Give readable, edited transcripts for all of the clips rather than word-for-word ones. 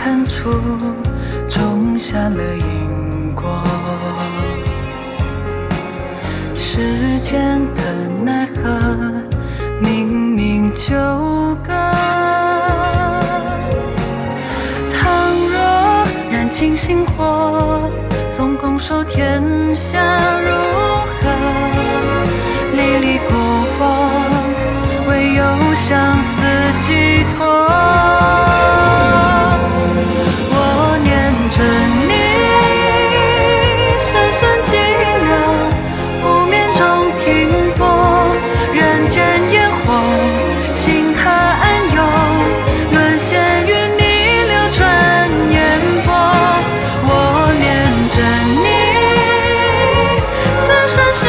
痕处种下了因果。时间的奈何，明明纠葛。倘若燃尽星火，总拱手天下如何？历历过往，唯有相思寄托。我念着你，深深寂寥，不眠中停泊。人间烟火，星河暗涌，沦陷于逆流转烟波。我念着你，三生石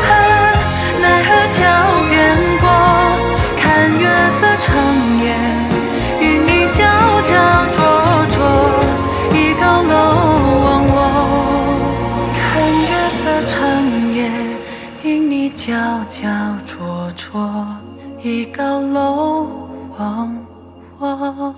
畔，奈何桥边过。看月色长夜，与你皎皎灼灼，一高楼忘我。看月色长夜，与你皎皎灼灼，一高楼忘我。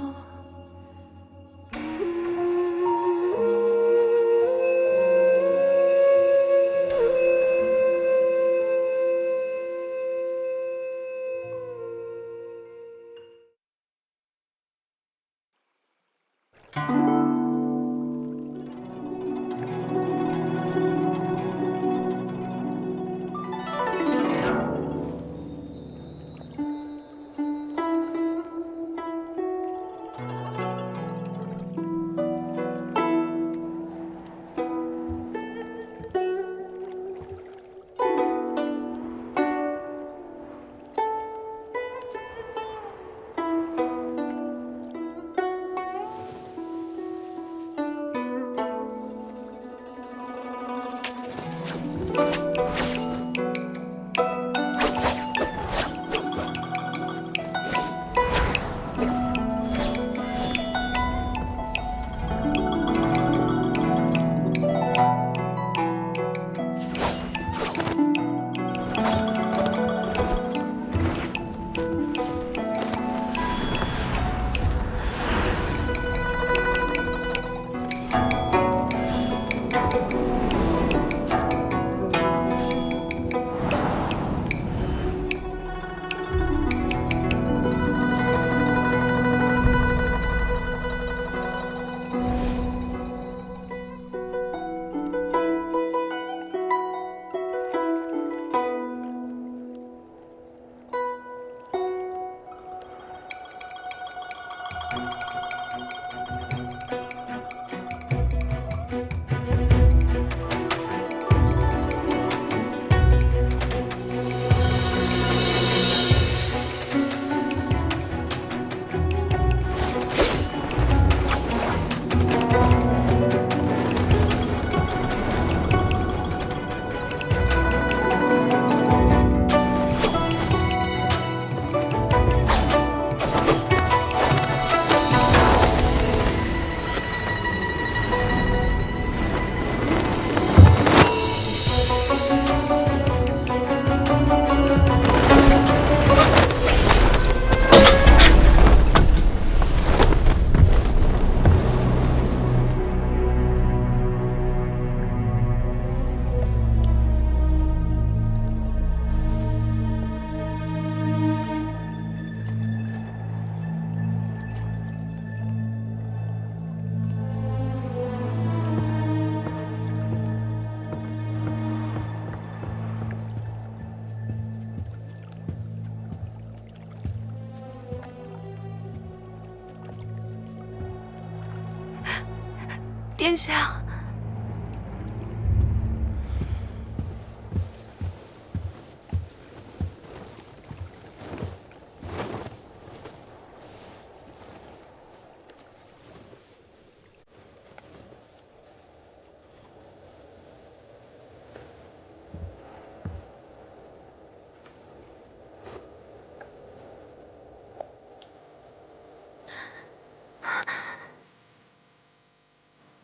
殿下，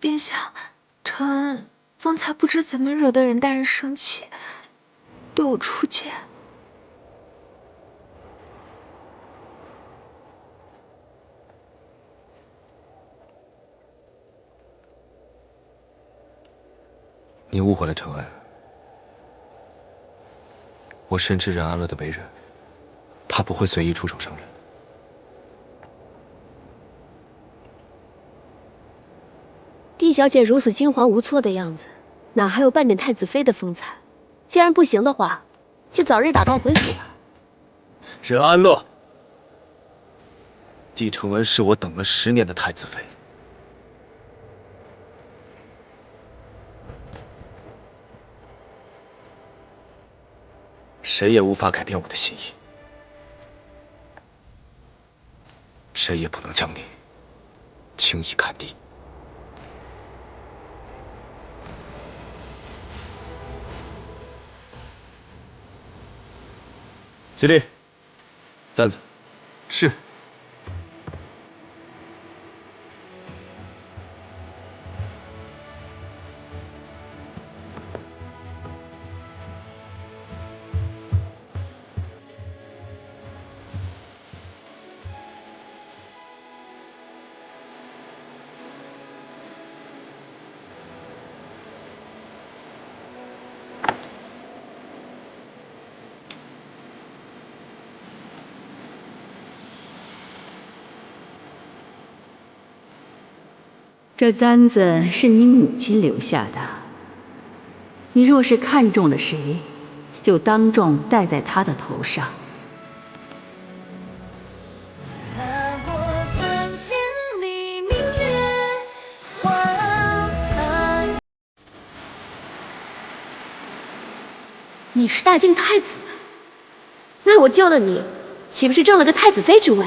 殿下，臣方才不知怎么惹得任大人生气，对我出剑。你误会了承恩。我深知任安乐的为人，他不会随意出手伤人。帝小姐如此惊惶无措的样子，哪还有半点太子妃的风采？既然不行的话，就早日打道回府吧。任安乐，帝承恩是我等了10年的太子妃。 谁也无法改变我的心意，谁也不能将你轻易砍低。起立，站着。是。这簪子是你母亲留下的，你若是看中了谁，就当众戴在他的头上。你是大晋太子，那我救了你，岂不是挣了个太子妃之位？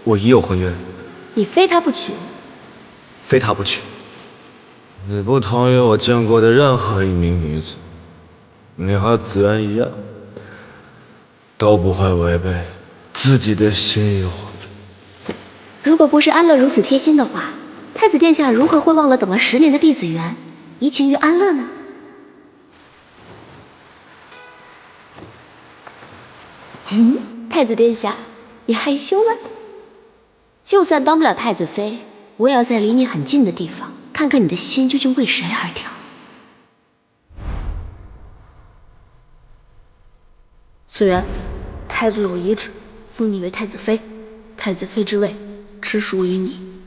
我已有婚约，你非他不娶。 非他不娶。你不同于我见过的任何一名女子，你和子恩一样，都不会违背自己的心意或者。如果不是安乐如此贴心的话，太子殿下如何会忘了等了10年的弟子缘，移情于安乐呢？太子殿下，你害羞了？就算当不了太子妃。 我也要在离你很近的地方，看看你的心究竟为谁而跳。此人，太祖有遗旨，封你为太子妃，太子妃之位只属于你。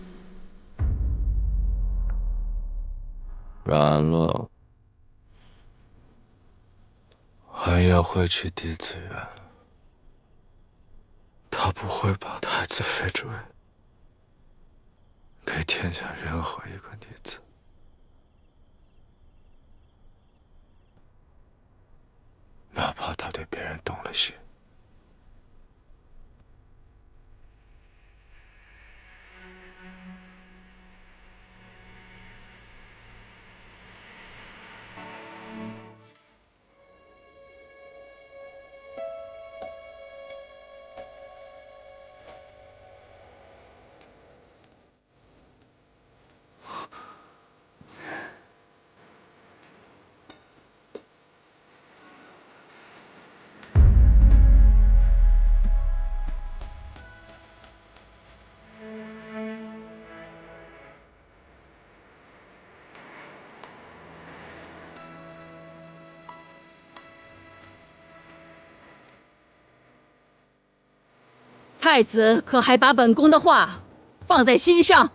然了，寒夜会娶嫡子园，他不会把太子妃之位。 给天下任何一个女子，哪怕她对别人动了心。太子可还把本宫的话放在心上？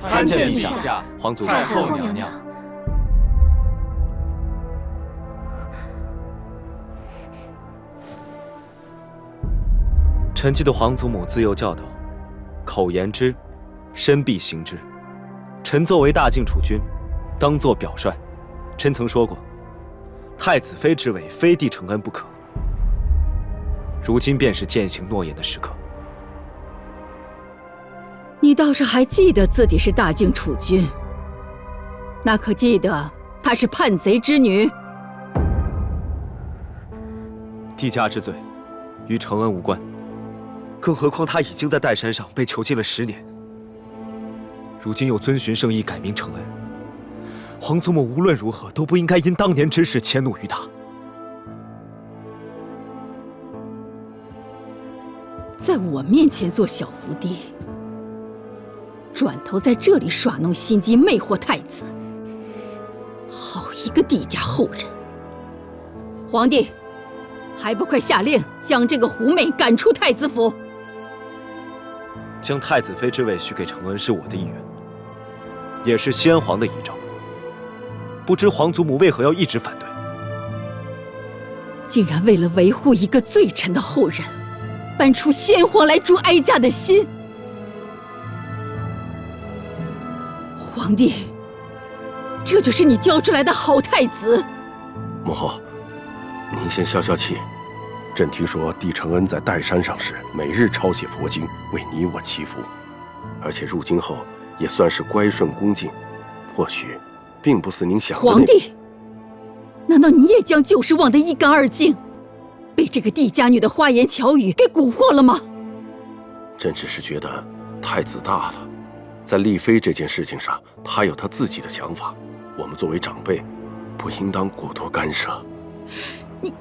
参见陛下，皇祖太后娘娘。臣记得皇祖母自幼教导：口言之，身必行之。 臣作为大靖储君，当做表率。臣曾说过，太子妃之位非帝承恩不可。如今便是践行诺言的时刻。你倒是还记得自己是大靖储君，那可记得她是叛贼之女？帝家之罪，与承恩无关。更何况他已经在岱山上被囚禁了10年。 如今又遵循圣意改名承恩，皇祖母无论如何都不应该因当年之事迁怒于他。在我面前做小伏低，转头在这里耍弄心机，魅惑太子。好一个帝家后人！皇帝，还不快下令将这个狐媚赶出太子府！将太子妃之位许给承恩是我的意愿，也是先皇的遗诏。不知皇祖母为何要一直反对？竟然为了维护一个罪臣的后人，搬出先皇来诛哀家的心！皇帝，这就是你教出来的好太子？母后，您先消消气。朕听说帝承恩在岱山上时，每日抄写佛经，为你我祈福，而且入京后也算是乖顺恭敬，或许并不似您想的皇帝，难道你也将旧时忘得一干二净，被这个帝家女的花言巧语给蛊惑了吗？朕只是觉得太子大了，在丽妃这件事情上，他有他自己的想法，我们作为长辈，不应当过多干涉。你，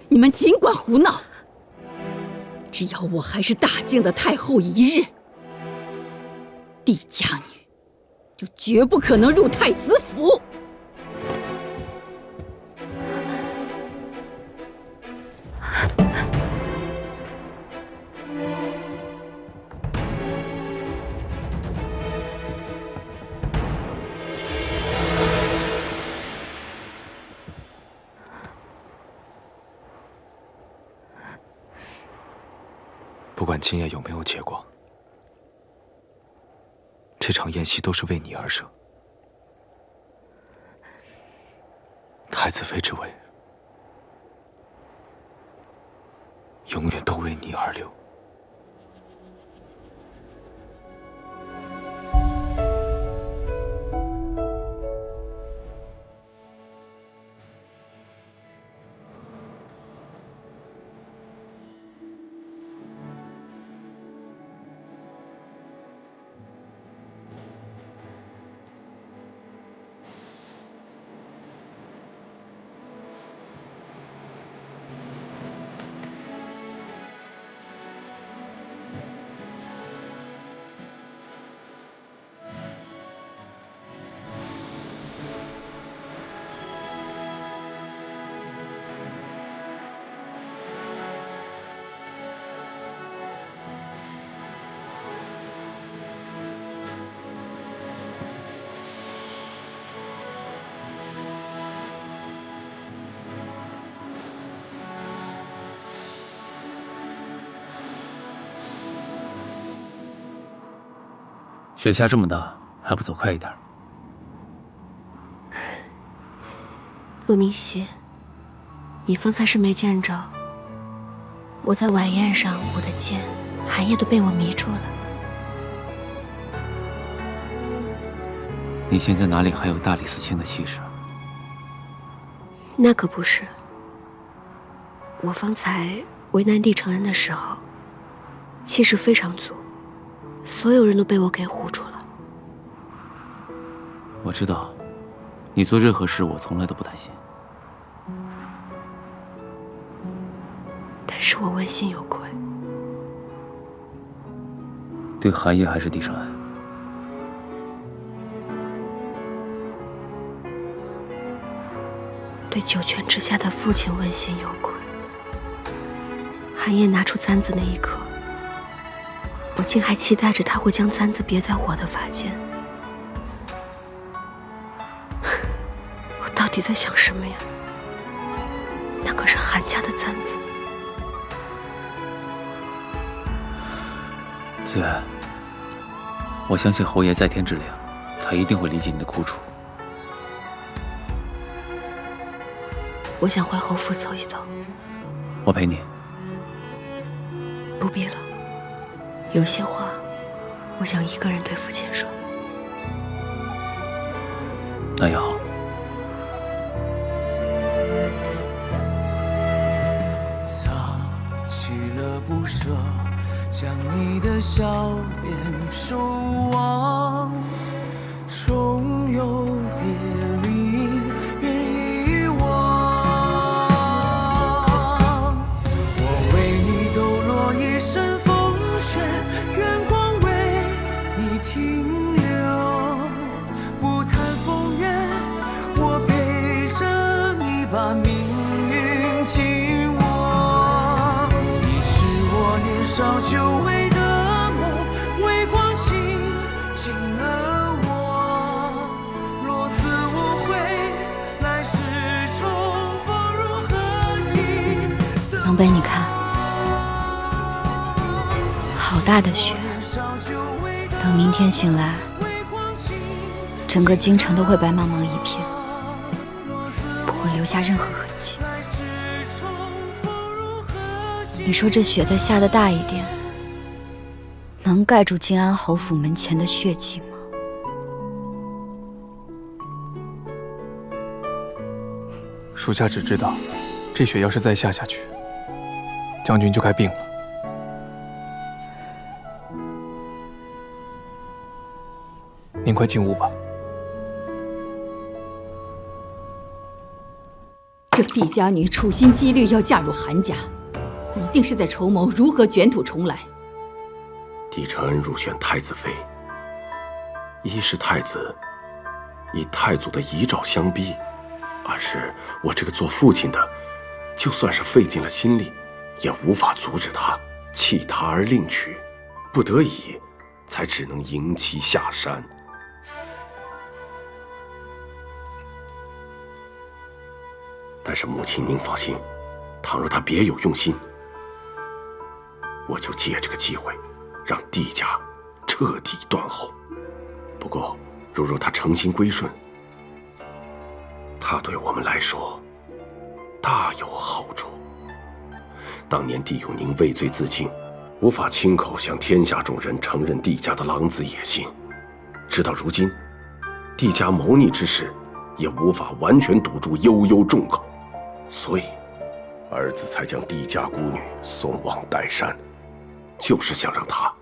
你们尽管胡闹，只要我还是大靖的太后一日，帝家女就绝不可能入太子府。不管今夜有没有结果，这场宴席都是为你而设。太子妃之位，永远都为你而留。雪下这么大，还不走快一点？洛明熙，你方才是没见着，我在晚宴上，我的剑寒夜都被我迷住了。你现在哪里还有大理寺卿的气势？那可不是，我方才为难帝承恩的时候，气势非常足，所有人都被我给唬住了。我知道，你做任何事我从来都不担心。但是我问心有愧。对寒夜还是帝承恩？对九泉之下的父亲问心有愧。寒夜拿出簪子那一刻，我竟还期待着他会将簪子别在我的发间。我到底在想什么呀？那可是韩家的簪子。子安，我相信侯爷在天之灵，他一定会理解你的苦楚。我想回侯府走一走。我陪你。不必了，有些话，我想一个人对父亲说。那也好。在着，将你的笑脸守望，终有别离，别遗忘。我为你抖落一身风雪，愿光为你停留。不谈风月，我陪着你把命运紧握。你是我年少久违的梦，微光轻轻了我。落子无悔，来世重逢如何记？江北，你看，好大的雪！等明天醒来，整个京城都会白茫茫一片，不会留下任何痕迹。你说这雪再下得大一点，能盖住靖安侯府门前的血迹吗？属下只知道，这雪要是再下去，将军就该病了。您快进屋吧。这帝家女处心积虑要嫁入韩家，一定是在筹谋如何卷土重来。帝承恩入选太子妃，一是太子以太祖的遗诏相逼，二是我这个做父亲的，就算是费尽了心力，也无法阻止他，弃他而另娶，不得已，才只能迎其下山。但是母亲您放心，倘若他别有用心，我就借这个机会，让帝家彻底断后。不过，如他诚心归顺，他对我们来说大有好处。当年帝有您畏罪自尽，无法亲口向天下众人承认帝家的狼子野心，直到如今，帝家谋逆之事也无法完全堵住悠悠众口，所以儿子才将帝家孤女送往岱山，就是想让她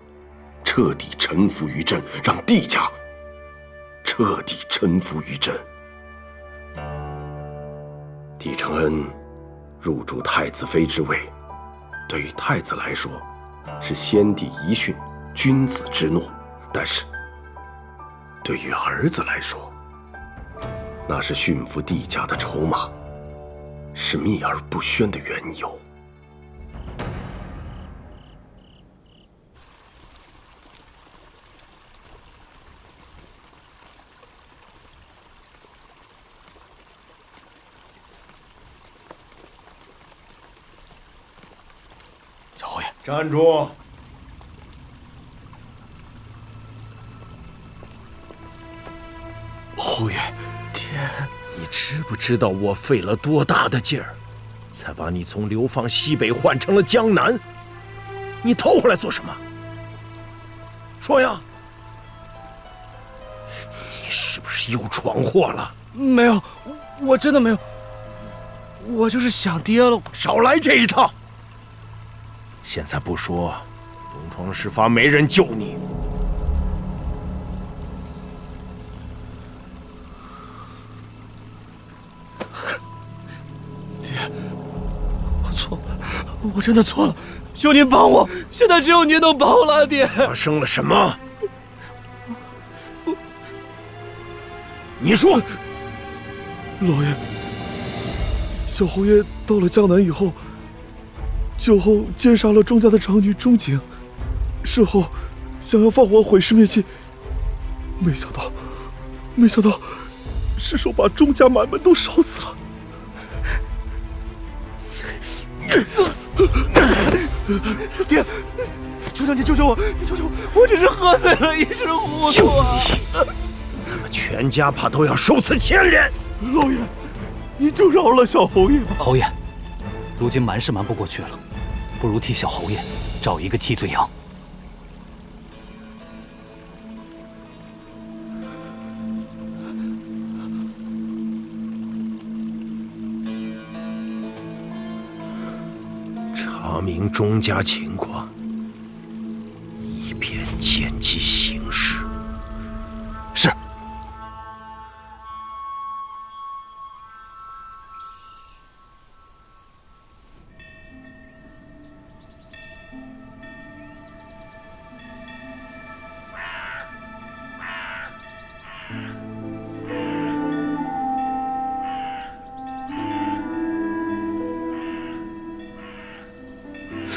彻底臣服于朕，让帝家彻底臣服于朕。帝承恩入主太子妃之位，对于太子来说是先帝遗训、君子之诺，但是对于儿子来说，那是驯服帝家的筹码，是秘而不宣的缘由。小侯爷，站住！侯爷，你知不知道我费了多大的劲儿，才把你从流放西北换成了江南？你偷回来做什么？说呀！你是不是又闯祸了？没有，我真的没有，我就是想爹了。少来这一套！现在不说，东窗事发，没人救你。我真的错了，求您帮我！现在只有您能帮我了，爹。发生了什么？你说。老爷，小侯爷到了江南以后，酒后奸杀了钟家的长女钟景，事后想要放火毁尸灭迹，没想到，失手把钟家满门都烧死了。爹，求求你救救我！你救救我！我只是喝醉了，一时糊涂啊！怎么全家怕都要受此牵连？老爷，你就饶了小侯爷吧。侯爷，如今瞒是瞒不过去了，不如替小侯爷找一个替罪羊。查明钟家情况，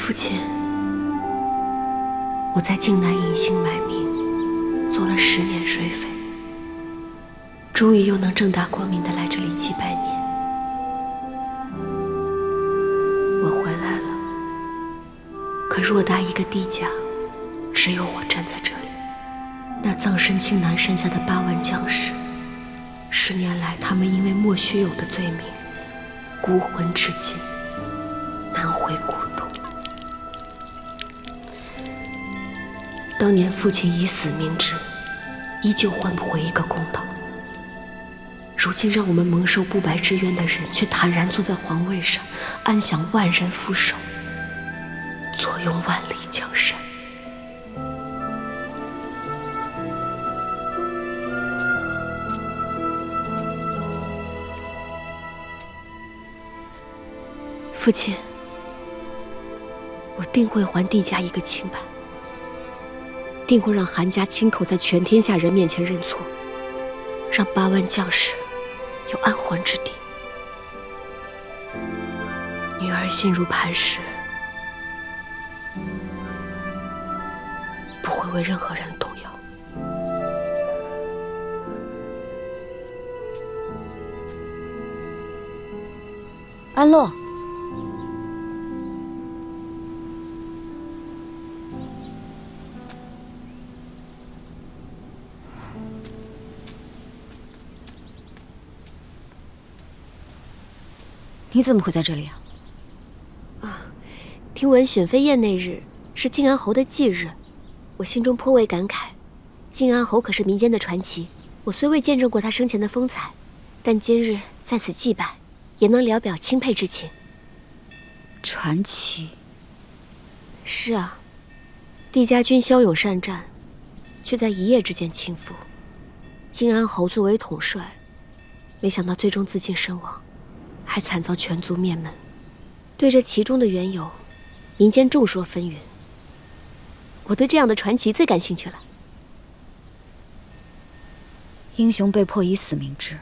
父亲，我在靖南隐姓埋名，做了10年水匪，终于又能正大光明的来这里祭拜您。我回来了，可偌大一个地家，只有我站在这里。那葬身庆南山下的8万将士，10年来他们因为莫须有的罪名，孤魂至今，难回故土。当年父亲以死明志，依旧换不回一个公道。如今让我们蒙受不白之冤的人，却坦然坐在皇位上，安享万人俯首，坐拥万里江山。父亲，我定会还帝家一个清白，定会让韩家亲口在全天下人面前认错，让8万将士有安魂之地。女儿心如磐石，不会为任何人动摇。安乐，你怎么会在这里啊？听闻选妃宴那日是靖安侯的忌日，我心中颇为感慨。靖安侯可是民间的传奇，我虽未见证过他生前的风采，但今日在此祭拜，也能聊表钦佩之情。传奇？是啊，帝家军骁勇善战，却在一夜之间倾覆。靖安侯作为统帅，没想到最终自尽身亡，还惨遭全族灭门。对这其中的缘由，民间众说纷纭。我对这样的传奇最感兴趣了。英雄被迫以死明志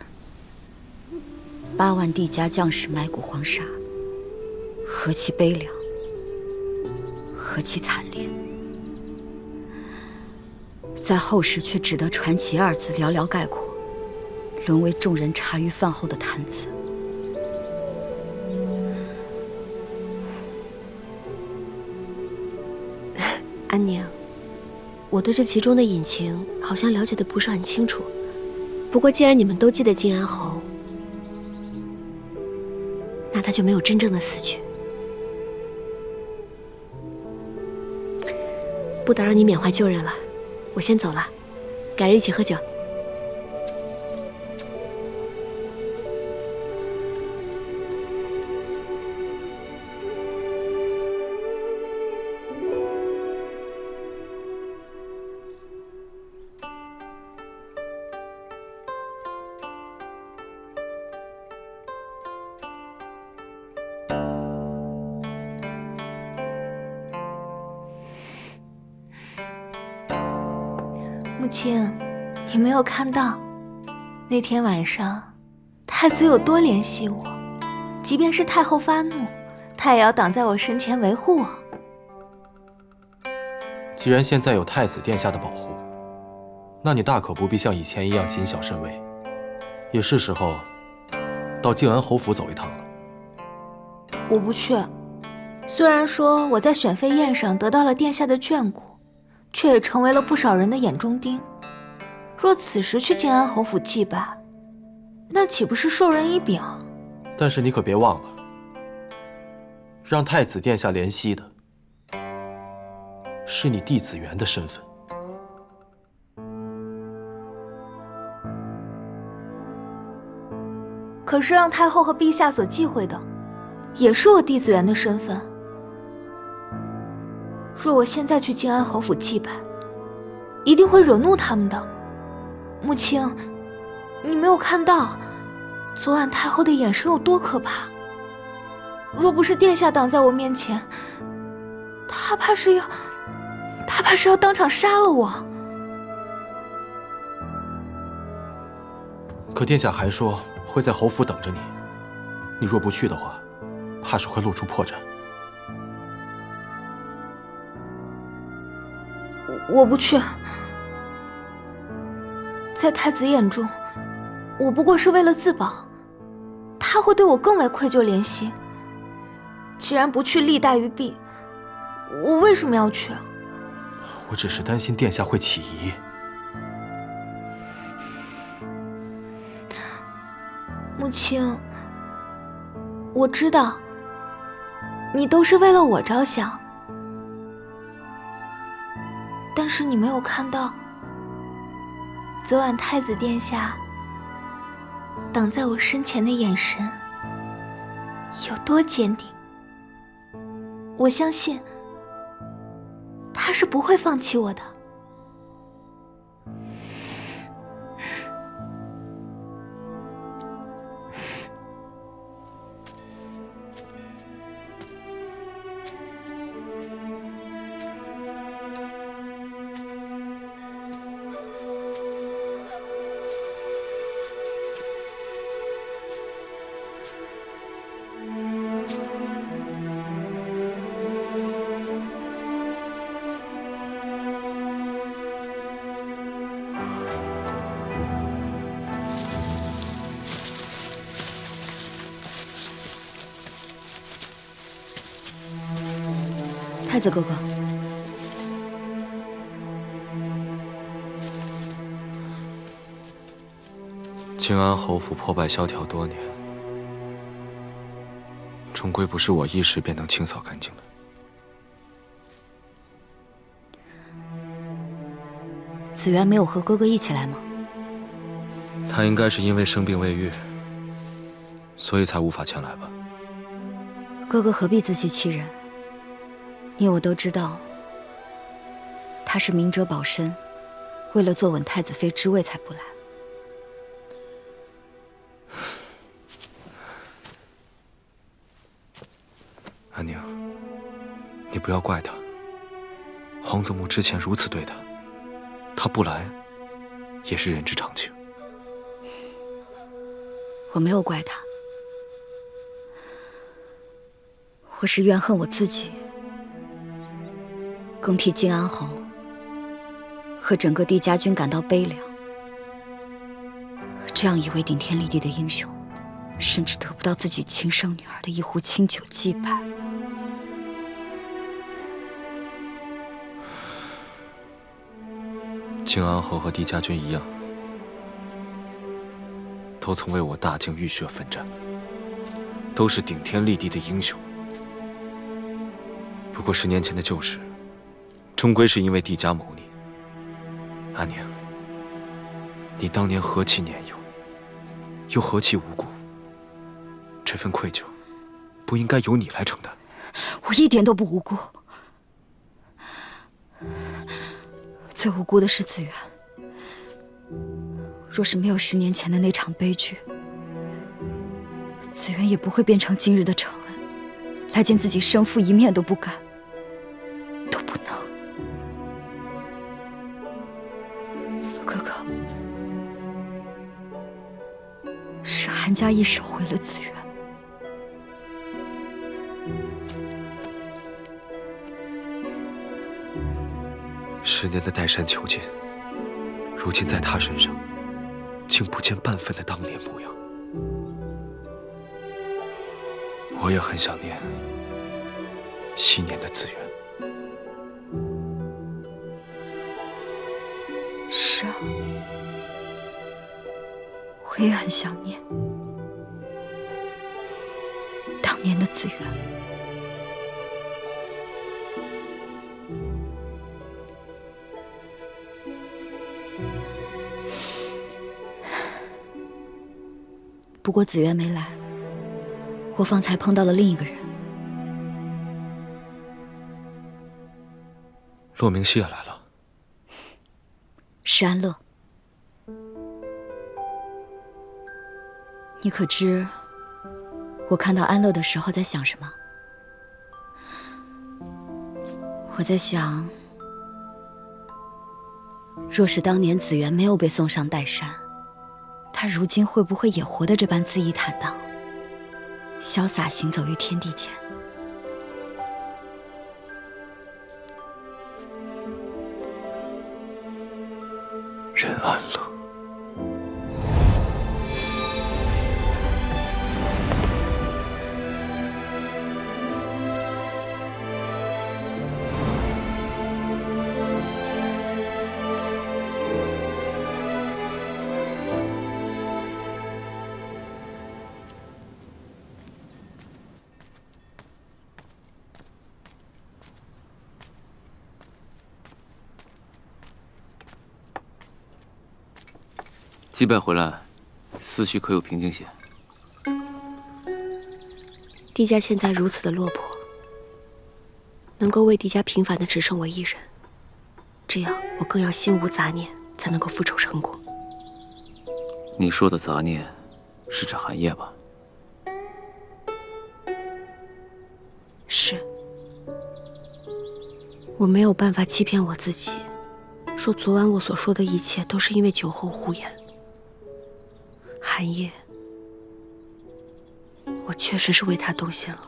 ，8万帝家将士埋骨黄沙，何其悲凉，何其惨烈！在后世却只得“传奇”2字寥寥概括，沦为众人茶余饭后的谈资。安宁，我对这其中的隐情好像了解的不是很清楚。不过既然你们都记得靖安侯，那他就没有真正的死去。不打扰你缅怀旧人了，我先走了，改日一起喝酒。母亲，你没有看到那天晚上太子有多怜惜我，即便是太后发怒，他也要挡在我身前维护我。既然现在有太子殿下的保护，那你大可不必像以前一样谨小慎微，也是时候到靖安侯府走一趟了。我不去。虽然说我在选妃宴上得到了殿下的眷顾，却也成为了不少人的眼中钉。若此时去靖安侯府祭拜，那岂不是授人以柄？但是你可别忘了，让太子殿下怜惜的是你弟子元的身份。可是让太后和陛下所忌讳的，也是我弟子元的身份。若我现在去靖安侯府祭拜，一定会惹怒他们的。母亲，你没有看到昨晚太后的眼神有多可怕？若不是殿下挡在我面前，她怕是要当场杀了我。可殿下还说会在侯府等着你，你若不去的话，怕是会露出破绽。我不去。在太子眼中，我不过是为了自保，他会对我更为愧疚怜惜。既然不去利大于弊，我为什么要去？我只是担心殿下会起疑。母亲，我知道，你都是为了我着想，但是你没有看到，昨晚太子殿下挡在我身前的眼神有多坚定。我相信，他是不会放弃我的。太子哥哥，靖安侯府破败萧条多年，终归不是我一时便能清扫干净的。子渊没有和哥哥一起来吗？他应该是因为生病未愈，所以才无法前来吧。哥哥何必自欺欺人？你我都知道，他是明哲保身，为了坐稳太子妃之位才不来。安宁，你不要怪他。皇祖母之前如此对他，他不来，也是人之常情。我没有怪他，我是怨恨我自己。更替靖安侯和整个帝家军感到悲凉。这样以为顶天立地的英雄，甚至得不到自己亲生女儿的一壶清酒祭拜。靖安侯和帝家军一样，都曾为我大靖浴血奋战，都是顶天立地的英雄。不过10年前的旧事，终归是因为帝家谋逆。安宁，你当年何其年幼，又何其无辜，这份愧疚，不应该由你来承担。我一点都不无辜，最无辜的是子渊。若是没有10年前的那场悲剧，子渊也不会变成今日的承恩，来见自己生父一面都不敢，都不能。哥哥，是韩家一手毁了子渊。10年的岱山求剑，如今在他身上，竟不见半分的当年模样。我也很想念昔年的子渊。是啊，我也很想念当年的子渊。不过子渊没来，我方才碰到了另一个人。骆明熙也来了。是安乐。你可知我看到安乐的时候在想什么？我在想，若是当年子渊没有被送上岱山，他如今会不会也活得这般恣意坦荡，潇洒行走于天地间？安乐。击败回来，思绪可有平静些？帝家现在如此的落魄，能够为帝家平反的只剩我一人，这样我更要心无杂念，才能够复仇成功。你说的杂念，是指寒夜吧？是。我没有办法欺骗我自己，说昨晚我所说的一切都是因为酒后胡言。寒夜，我确实是为他动心了。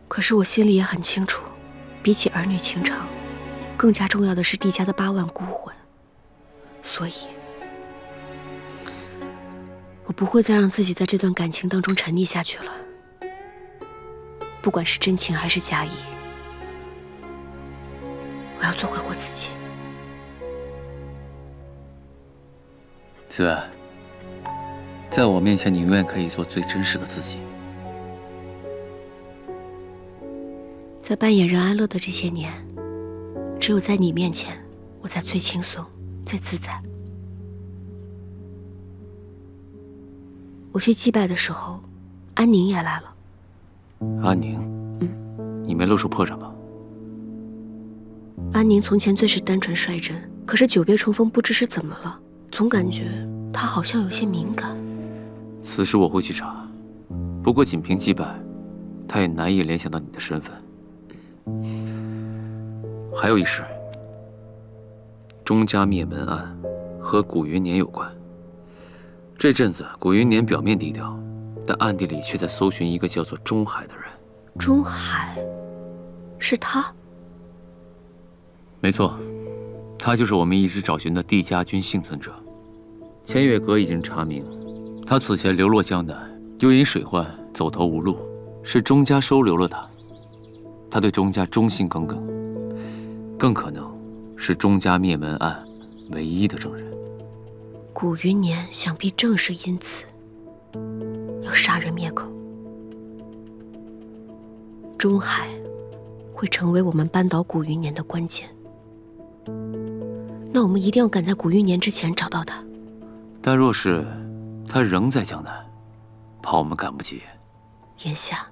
可是我心里也很清楚，比起儿女情长，更加重要的是帝家的8万孤魂。所以，我不会再让自己在这段感情当中沉溺下去了。不管是真情还是假意，我要做回我自己。子安，在我面前，你永远可以做最真实的自己。在扮演任安乐的这些年，只有在你面前，我才最轻松、最自在。我去祭拜的时候，安宁也来了。安宁，你没露出破绽吧？安宁从前最是单纯率真，可是久别重逢，不知是怎么了，总感觉她好像有些敏感。此事我会去查，不过仅凭祭拜，他也难以联想到你的身份。还有一事，钟家灭门案和古云年有关。这阵子古云年表面低调，但暗地里却在搜寻一个叫做钟海的人。钟海，是他？没错，他就是我们一直找寻的帝家军幸存者。千月阁已经查明，他此前流落江南，又因水患走投无路，是钟家收留了他。他对钟家忠心耿耿，更可能是钟家灭门案唯一的证人。古云年想必正是因此要杀人灭口。钟海会成为我们扳倒古云年的关键。那我们一定要赶在古云年之前找到他。但若是他仍在江南，怕我们赶不及。眼下，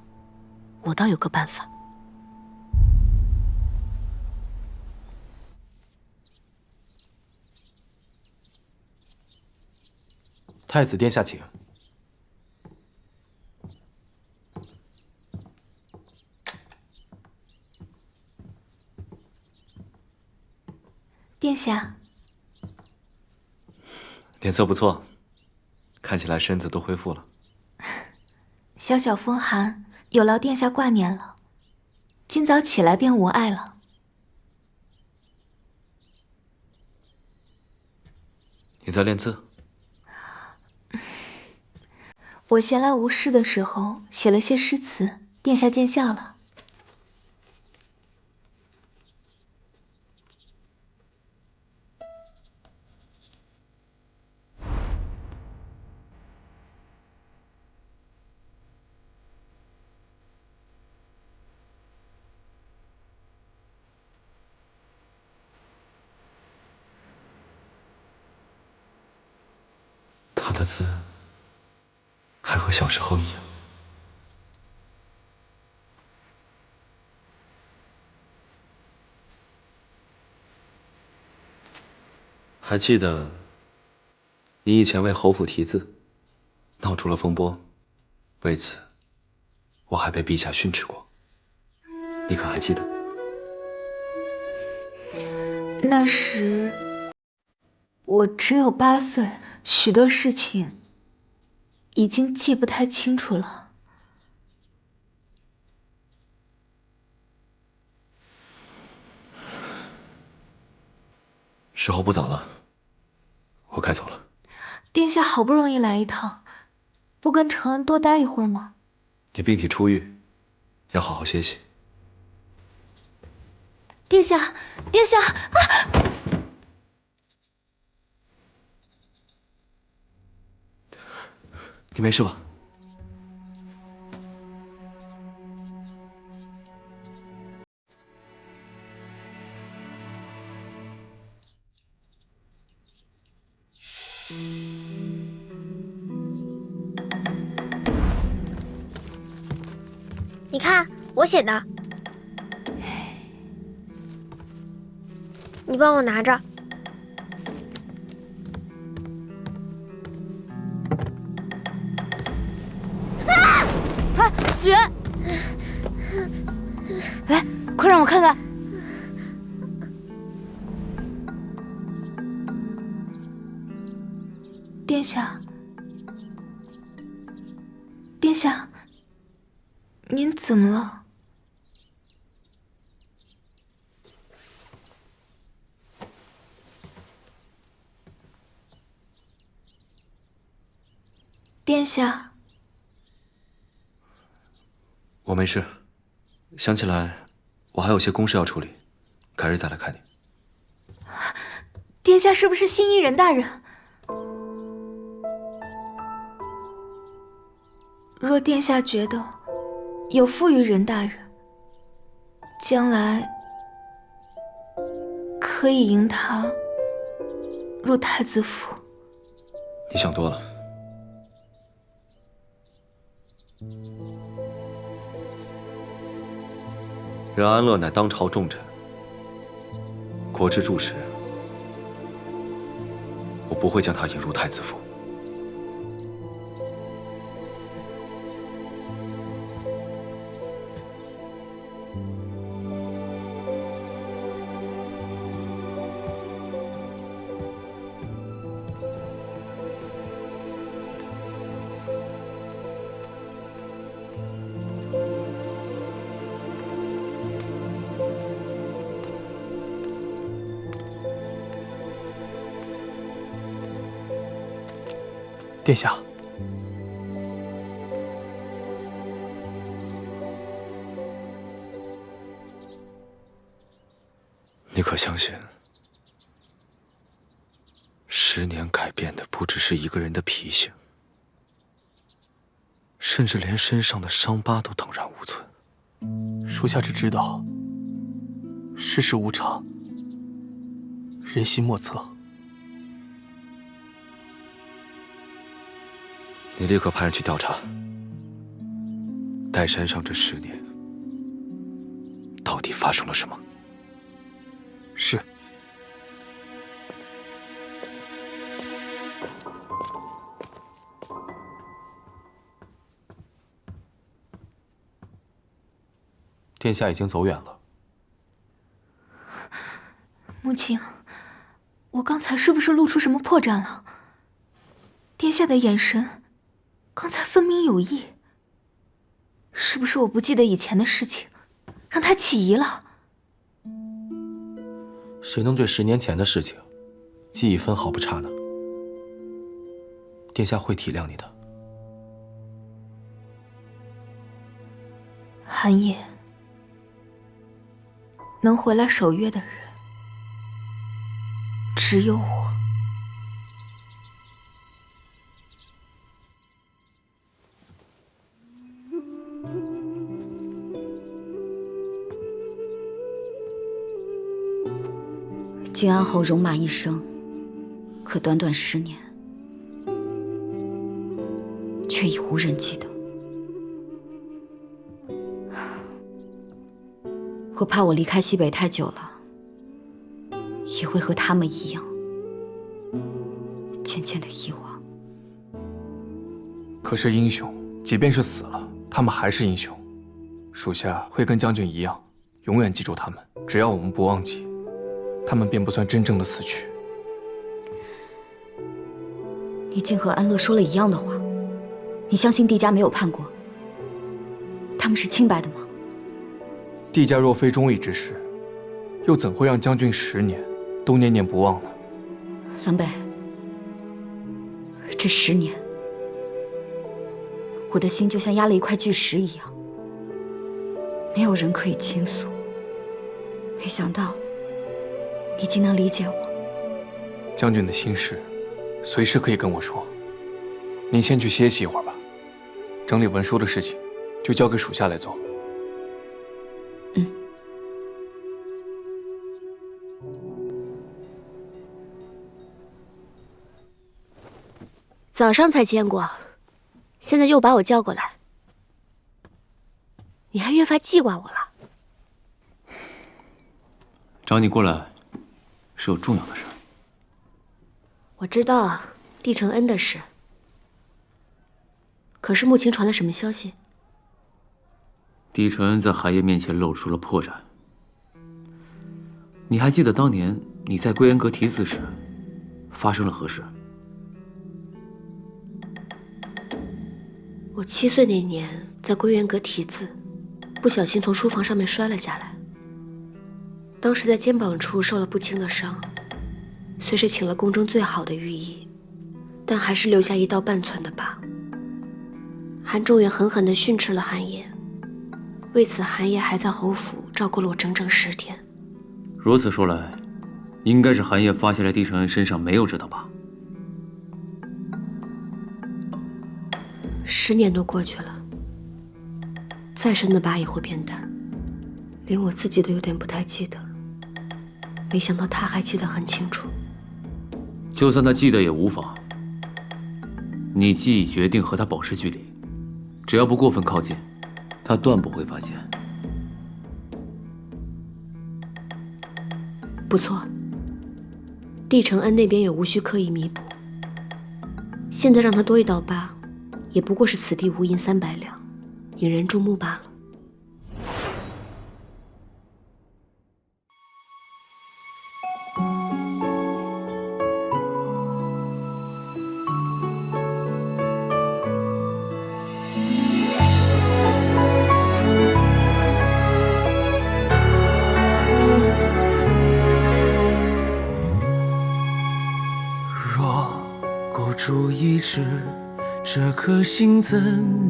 我倒有个办法。太子殿下，请。殿下，脸色不错，看起来身子都恢复了。小小风寒，有劳殿下挂念了。今早起来便无碍了。你在练字？我闲来无事的时候写了些诗词，殿下见笑了。他的字还和小时候一样。还记得你以前为侯府题字，闹出了风波，为此我还被陛下训斥过，你可还记得？那时我只有8岁，许多事情已经记不太清楚了。时候不早了，我该走了。殿下好不容易来一趟，不跟承恩多待一会儿吗？你病体初愈，要好好歇息。殿下，殿下啊！你没事吧？你看我写的，你帮我拿着。啊！子源，来，快让我看看。殿下，殿下，您怎么了？殿下，我没事，想起来我还有些公事要处理，改日再来看你。殿下是不是新依人大人？若殿下觉得有负于任大人，将来可以迎他入太子府。你想多了。任安乐乃当朝重臣，国之柱石，我不会将他引入太子府。殿下，你可相信，10年改变的不只是一个人的脾性，甚至连身上的伤疤都荡然无存。属下只知道，世事无常，人心莫测。你立刻派人去调查，岱山上这10年到底发生了什么？是。殿下已经走远了。母亲，我刚才是不是露出什么破绽了？殿下的眼神刚才分明有意，是不是我不记得以前的事情，让他起疑了？谁能对10年前的事情记忆分毫不差呢？殿下会体谅你的。寒夜，能回来守约的人只有我。靖安侯戎马一生，可短短10年，却已无人记得。我怕我离开西北太久了，也会和他们一样，渐渐的遗忘。可是英雄，即便是死了，他们还是英雄。属下会跟将军一样，永远记住他们。只要我们不忘记，他们便不算真正的死去。你竟和安乐说了一样的话，你相信帝家没有叛国？他们是清白的吗？帝家若非忠义之士，又怎会让将军10年都念念不忘呢？冷北，这10年，我的心就像压了一块巨石一样，没有人可以倾诉。没想到，你竟能理解我。将军的心事，随时可以跟我说。您先去歇息一会儿吧，整理文书的事情，就交给属下来做。早上才见过，现在又把我叫过来，你还越发记挂我了。找你过来，是有重要的事。我知道帝承恩的事，可是目前传来什么消息？帝承恩在寒夜面前露出了破绽。你还记得当年你在归恩阁题字时发生了何事？我7岁那年在归元阁题字，不小心从书房上面摔了下来，当时在肩膀处受了不轻的伤，虽是请了宫中最好的御医，但还是留下1道半寸的疤。韩仲远狠狠地训斥了韩烨，为此韩烨还在侯府照顾了我整整10天。如此说来，应该是韩烨发现了帝承恩身上没有这道疤。10年都过去了，再深的疤也会变淡，连我自己都有点不太记得，没想到他还记得很清楚。就算他记得也无妨，你既已决定和他保持距离，只要不过分靠近，他断不会发现。不错，帝承恩那边也无需刻意弥补，现在让他多1道疤，也不过是此地无银300两，引人注目罢了。孤注一掷，这颗心怎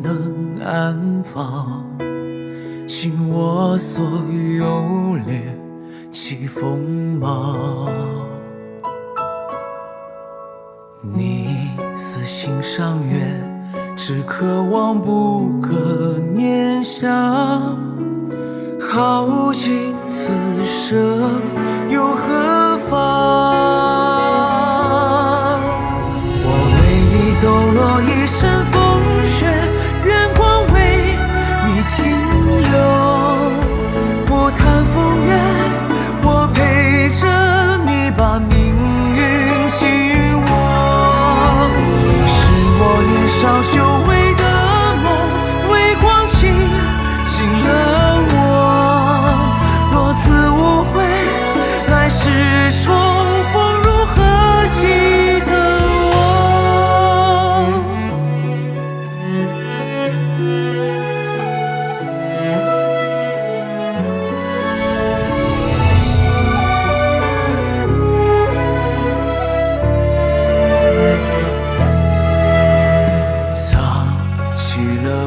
能安放？倾我所有，猎起锋芒。你似心上月，只渴望不可念想。耗尽此生，又何妨？抖落一身风雪，愿光为你停留。不谈风月，我陪着你把命运紧握。你是我年少久违的梦，微光倾醒了我。若此无悔，来世重逢，如何记得？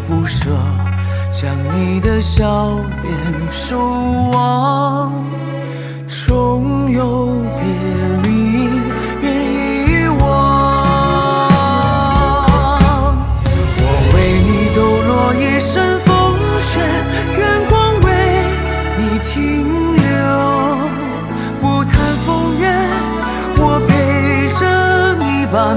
不舍，将你的笑脸守望，终有别离，别遗忘。我为你抖落一身风雪，愿光为你停留。不谈风月，我陪着你把